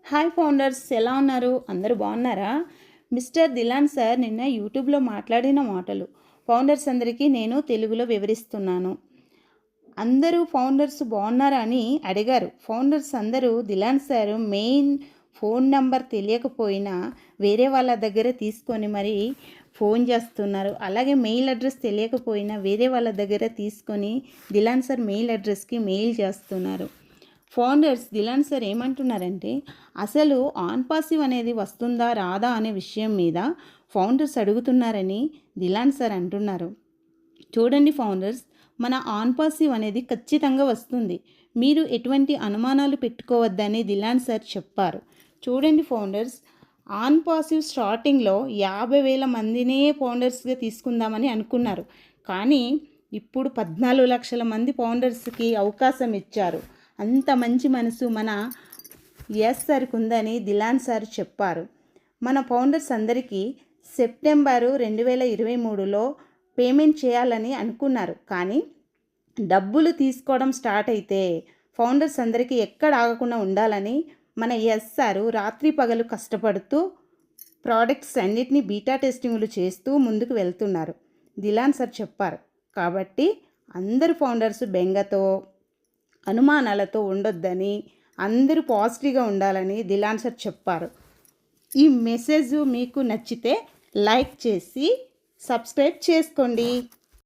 Hi founders, ఎలా ఉన్నారు? అందరూ బాగున్నారా? మిస్టర్ దిలాన్ సార్ నిన్న యూట్యూబ్లో మాట్లాడిన మాటలు ఫౌండర్స్ అందరికీ నేను తెలుగులో వివరిస్తున్నాను. అందరూ ఫౌండర్స్ బాగున్నారా అని అడిగారు. ఫౌండర్స్ అందరూ దిలాన్ సార్ మెయిన్ ఫోన్ నెంబర్ తెలియకపోయినా వేరే వాళ్ళ దగ్గర తీసుకొని మరి ఫోన్ చేస్తున్నారు. అలాగే మెయిల్ అడ్రస్ తెలియకపోయినా వేరే వాళ్ళ దగ్గర తీసుకొని దిలాన్ సార్ మెయిల్ అడ్రస్కి మెయిల్ చేస్తున్నారు. ఫౌండర్స్ దిలాన్ సార్ ఏమంటున్నారంటే, అసలు ఆన్ పాసివ్ అనేది వస్తుందా రాదా అనే విషయం మీద ఫౌండర్స్ అడుగుతున్నారని దిలాన్ సార్ అంటున్నారు. చూడండి ఫౌండర్స్, మన ఆన్ పాసివ్ అనేది ఖచ్చితంగా వస్తుంది. మీరు ఎటువంటి అనుమానాలు పెట్టుకోవద్దని దిలాన్ సార్ చెప్పారు. చూడండి ఫౌండర్స్, ఆన్ పాసివ్ స్టార్టింగ్లో 50,000 మందినే ఫౌండర్స్గా తీసుకుందామని అనుకున్నారు. కానీ ఇప్పుడు 14 లక్షల మంది ఫౌండర్స్కి అవకాశం ఇచ్చారు. అంత మంచి మనసు మన సార్కి ఉందని దిలాన్ సార్ చెప్పారు. మన ఫౌండర్స్ అందరికీ సెప్టెంబరు 2023లో పేమెంట్ చేయాలని అనుకున్నారు. కానీ డబ్బులు తీసుకోవడం స్టార్ట్ అయితే ఫౌండర్స్ అందరికీ ఎక్కడ ఆగకుండా ఉండాలని మన సారు రాత్రి పగలు కష్టపడుతూ ప్రోడక్ట్స్ అన్నిటినీ బీటా టెస్టింగ్లు చేస్తూ ముందుకు వెళ్తున్నారు. దిలాన్ సార్ చెప్పారు. కాబట్టి అందరు ఫౌండర్స్ బెంగతో అనుమానాలతో ఉండొద్దని, అందరూ పాజిటివ్గా ఉండాలని దిలాన్ సార్ చెప్పారు. ఈ మెసేజ్ మీకు నచ్చితే లైక్ చేసి సబ్స్క్రైబ్ చేసుకోండి.